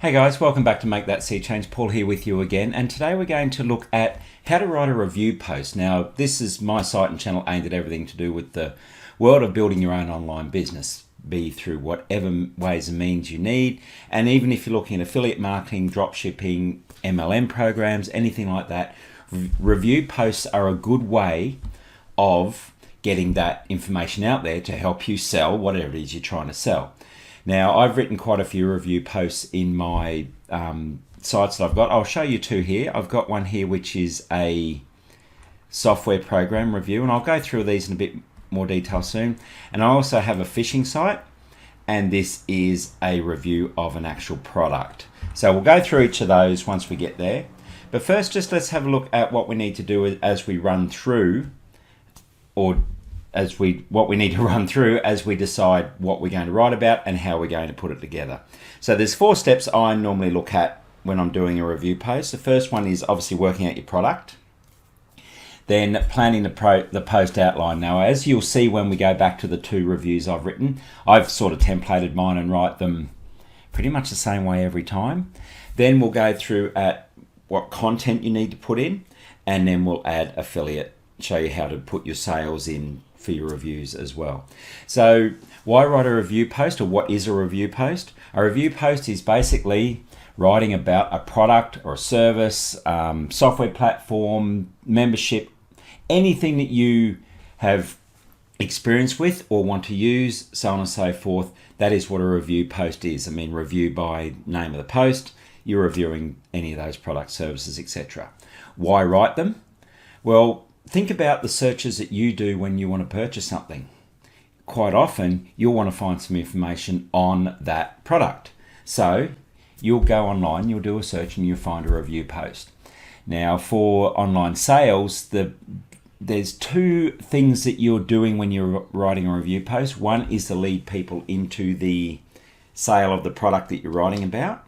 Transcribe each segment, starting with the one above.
Hey guys, welcome back to Make That Sea Change. Paul here with you again, and today we're going to look at how to write a review post. Now, this is my site and channel aimed at everything to do with the world of building your own online business, be through whatever ways and means you need, and even if you're looking at affiliate marketing, drop shipping, MLM programs, anything like that, review posts are a good way of getting that information out there to help you sell whatever it is you're trying to sell. Now, I've written quite a few review posts in my sites that I've got. I'll show you two here. I've got one here which is a software program review, and I'll go through these in a bit more detail soon. And I also have a fishing site, and this is a review of an actual product. So we'll go through each of those once we get there. But first, just let's have a look at what we need to do as we run through, what we need to run through as we decide what we're going to write about and how we're going to put it together. So there's 4 steps I normally look at when I'm doing a review post. The first one is obviously working out your product, then planning the post outline. Now, as you'll see when we go back to the 2 reviews I've written, I've sort of templated mine and write them pretty much the same way every time. Then we'll go through at what content you need to put in, and then we'll add affiliate, show you how to put your sales in for your reviews as well. So why write a review post, or what is a review post? A review post is basically writing about a product or a service, software platform, membership, anything that you have experience with or want to use, so on and so forth. That is what a review post is. I mean, review by name of the post, you're reviewing any of those products, services, etc. Why write them? Well, think about the searches that you do when you want to purchase something. Quite often, you'll want to find some information on that product. So you'll go online, you'll do a search, and you'll find a review post. Now, for online sales, there's 2 things that you're doing when you're writing a review post. One is to lead people into the sale of the product that you're writing about.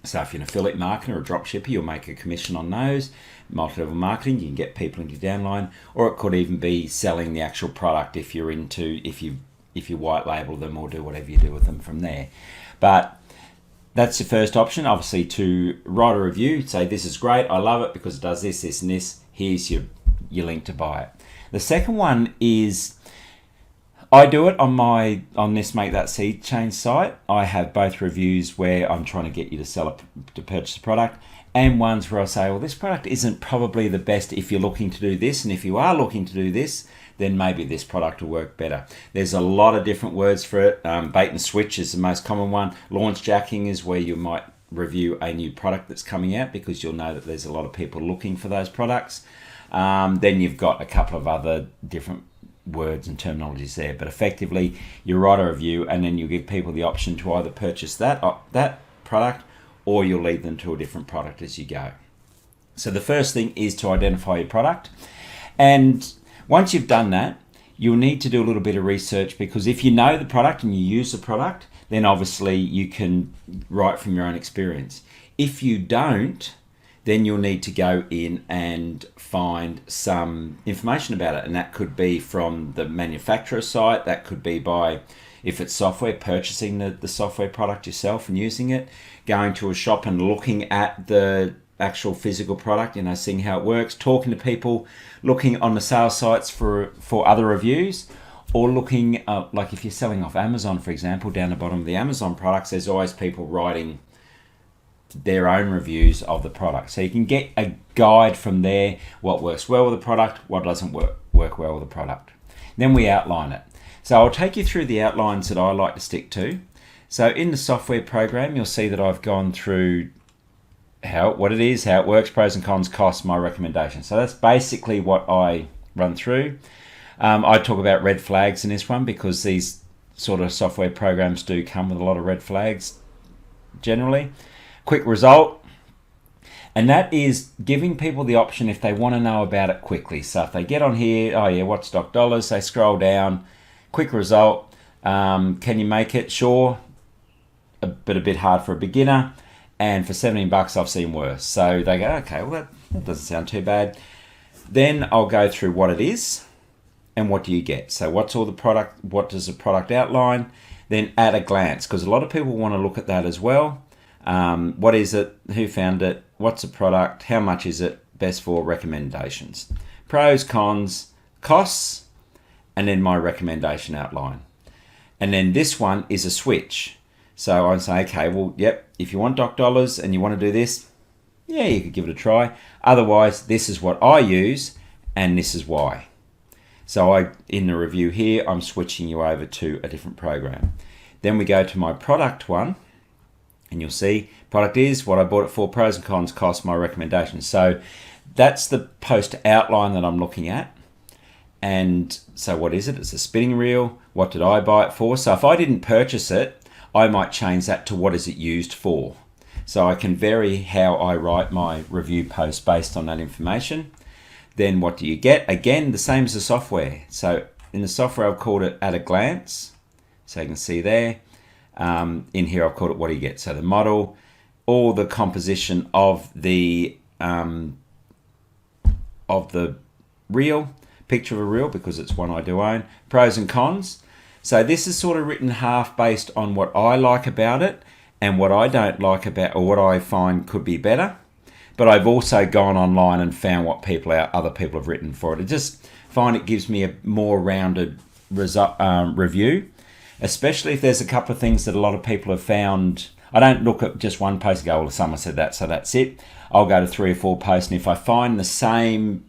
So if you're an affiliate marketer or a drop shipper, you'll make a commission on those. Multi-level marketing, you can get people into your downline, or it could even be selling the actual product if you white label them or do whatever you do with them from there. But that's the first option, obviously, to write a review, say this is great, I love it because it does this, this, and this. Here's your link to buy it. The second one is, I do it on this Make That Sea Change site. I have both reviews where I'm trying to get you to purchase a product, and ones where I say, well, this product isn't probably the best if you're looking to do this, and if you are looking to do this, then maybe this product will work better. There's a lot of different words for it. Bait and switch is the most common one. Launch jacking is where you might review a new product that's coming out because you'll know that there's a lot of people looking for those products. Then you've got a couple of other different words and terminologies there, but effectively you write a review and then you give people the option to either purchase that product, or you'll lead them to a different product as you go. So the first thing is to identify your product, and once you've done that, you'll need to do a little bit of research, because if you know the product and you use the product, then obviously you can write from your own experience. If you don't, then you'll need to go in and find some information about it. And that could be from the manufacturer site, that could be by, if it's software, purchasing the software product yourself and using it, going to a shop and looking at the actual physical product, seeing how it works, talking to people, looking on the sales sites for other reviews, or looking, like if you're selling off Amazon, for example, down the bottom of the Amazon products, there's always people writing their own reviews of the product. So you can get a guide from there, what works well with the product, what doesn't work well with the product. Then we outline it. So I'll take you through the outlines that I like to stick to. So in the software program, you'll see that I've gone through what it is, how it works, pros and cons, costs, my recommendation. So that's basically what I run through. I talk about red flags in this one because these sort of software programs do come with a lot of red flags generally. Quick result, and that is giving people the option if they want to know about it quickly. So if they get on here, oh yeah, what's stock dollars, they scroll down, quick result, can you make it? Sure, but a bit hard for a beginner, and for $17 I've seen worse. So they go, okay, well that doesn't sound too bad. Then I'll go through what it is and what do you get. So what's all the product, what does the product outline, then at a glance, because a lot of people want to look at that as well. what is it, who found it, what's the product, how much is it, best for, recommendations. Pros, cons, costs, and then my recommendation outline. And then this one is a switch. So I say, okay, well, yep, if you want doc dollars and you want to do this, yeah, you could give it a try. Otherwise, this is what I use and this is why. So in the review here, I'm switching you over to a different program. Then we go to my product one, and you'll see product is what I bought it for, pros and cons, cost, my recommendations. So that's the post outline that I'm looking at. And so what is it? It's a spinning reel. What did I buy it for? So if I didn't purchase it, I might change that to what is it used for. So I can vary how I write my review post based on that information. Then what do you get? Again, the same as the software. So in the software, I've called it at a glance. So you can see there. In here, I've called it what do you get? So the model, all the composition of the reel, picture of a reel, because it's one I do own, pros and cons. So this is sort of written half based on what I like about it and what I don't like about, or what I find could be better. But I've also gone online and found what other people have written for it. I just find it gives me a more rounded review, especially if there's a couple of things that a lot of people have found. I don't look at just one post and go, well, someone said that, so that's it. I'll go to 3 or 4 posts, and if I find the same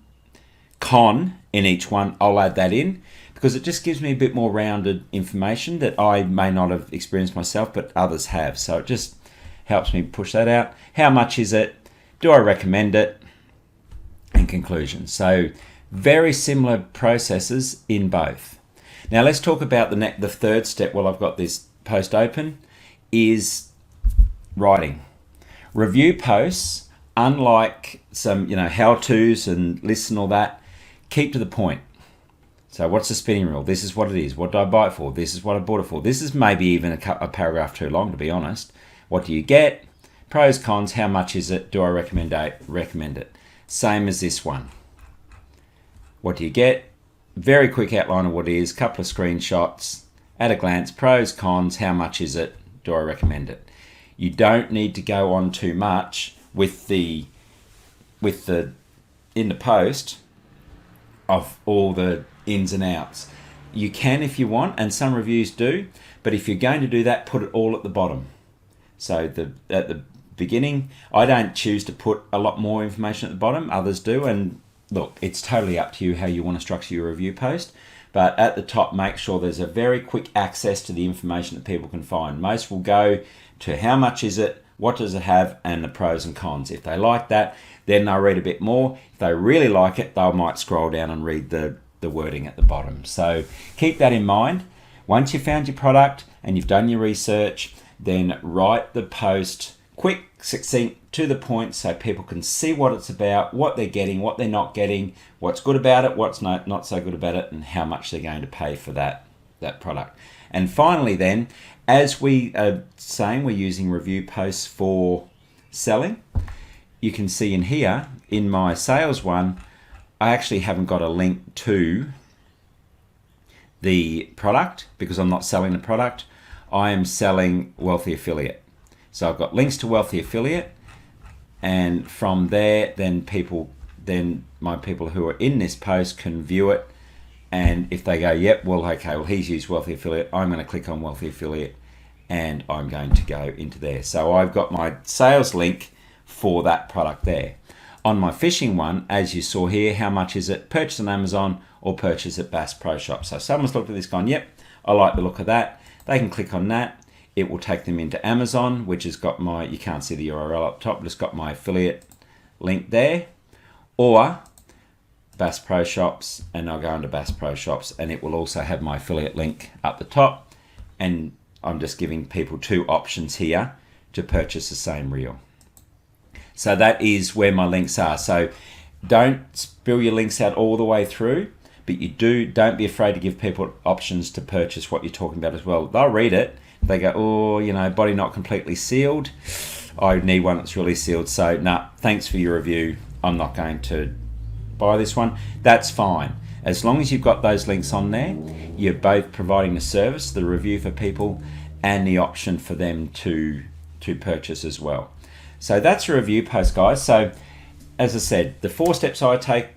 con in each one, I'll add that in, because it just gives me a bit more rounded information that I may not have experienced myself, but others have. So it just helps me push that out. How much is it? Do I recommend it? And conclusions. So very similar processes in both. Now let's talk about the third step while I've got this post open, is writing. Review posts, unlike some how-tos and lists and all that, keep to the point. So what's the spinning reel? This is what it is. What did I buy it for? This is what I bought it for. This is maybe even a paragraph too long, to be honest. What do you get? Pros, cons, how much is it? Do I recommend it? Same as this one. What do you get? Very quick outline of what it is, couple of screenshots, at a glance, pros, cons, how much is it? Do I recommend it? You don't need to go on too much with the in the post of all the ins and outs. You can if you want, and some reviews do, but if you're going to do that, put it all at the bottom. So at the beginning, I don't choose to put a lot more information at the bottom, others do, and look, it's totally up to you how you want to structure your review post, but at the top, make sure there's a very quick access to the information that people can find. Most will go to how much is it, what does it have, and the pros and cons. If they like that, then they'll read a bit more. If they really like it, they might scroll down and read the wording at the bottom. So keep that in mind. Once you've found your product and you've done your research, then write the post quick, succinct, to the point, so people can see what it's about, what they're getting, what they're not getting, what's good about it, what's not so good about it, and how much they're going to pay for that product. And finally then, as we are saying, we're using review posts for selling. You can see in here, in my sales one, I actually haven't got a link to the product because I'm not selling the product. I am selling Wealthy Affiliate. So I've got links to Wealthy Affiliate, and from there, then my people who are in this post can view it. And if they go, yep, well, okay, well, he's used Wealthy Affiliate, I'm going to click on Wealthy Affiliate and I'm going to go into there. So I've got my sales link for that product there. On my fishing one, as you saw here, how much is it? Purchase on Amazon or purchase at Bass Pro Shop. So someone's looked at this gone, yep, I like the look of that. They can click on that. It will take them into Amazon, which has got my, you can't see the URL up top, but it's got my affiliate link there. Or Bass Pro Shops, and I'll go into Bass Pro Shops, and it will also have my affiliate link up the top. And I'm just giving people 2 options here to purchase the same reel. So that is where my links are. So don't spill your links out all the way through, but don't be afraid to give people options to purchase what you're talking about as well. They'll read it. They go, oh, body not completely sealed. I need one that's really sealed. So, nah, thanks for your review. I'm not going to buy this one. That's fine. As long as you've got those links on there, you're both providing the service, the review for people, and the option for them to to purchase as well. So that's a review post, guys. So as I said, the 4 steps I take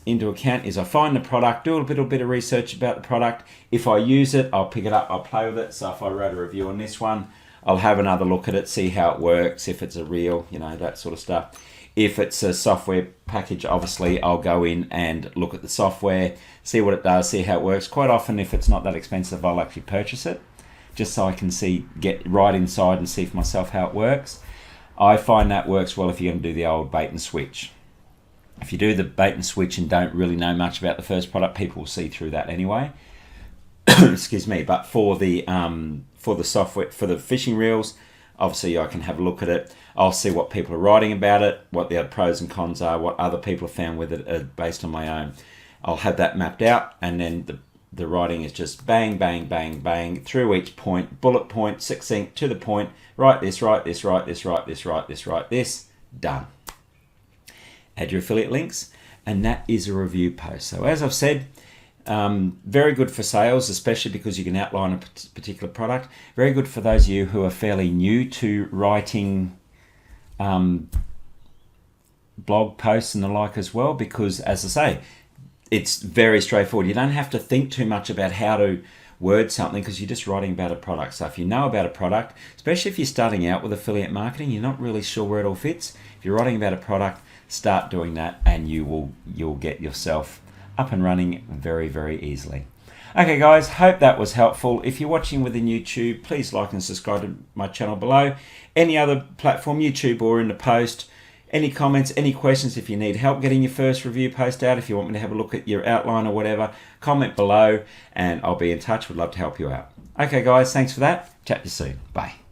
into account is I find the product, do a little bit of research about the product. If I use it, I'll pick it up, I'll play with it. So if I wrote a review on this one, I'll have another look at it, see how it works, if it's a real, that sort of stuff. If it's a software package, obviously I'll go in and look at the software, see what it does, see how it works. Quite often, if it's not that expensive, I'll actually purchase it, just so I can get right inside and see for myself how it works. I find that works well if you're going to do the old bait and switch. If you do the bait and switch and don't really know much about the first product, people will see through that anyway. Excuse me. But for the software, for the fishing reels, obviously I can have a look at it. I'll see what people are writing about it, what the pros and cons are, what other people have found with it based on my own. I'll have that mapped out, and then the writing is just bang, bang, bang, bang through each point, bullet point, succinct, to the point. Write this, write this, write this, write this, write this, write this. Done. Add your affiliate links, and that is a review post. So as I've said, very good for sales, especially because you can outline a particular product. Very good for those of you who are fairly new to writing blog posts and the like as well, because as I say, it's very straightforward. You don't have to think too much about how to word something, because you're just writing about a product. So if you know about a product, especially if you're starting out with affiliate marketing, you're not really sure where it all fits. If you're writing about a product, start doing that, and you'll get yourself up and running very, very easily. Okay guys, hope that was helpful. If you're watching within YouTube, please like and subscribe to my channel below. Any other platform, YouTube or in the post. Any comments, any questions, if you need help getting your first review post out, if you want me to have a look at your outline or whatever, comment below and I'll be in touch. Would love to help you out. Okay guys, thanks for that. Chat to you soon. Bye.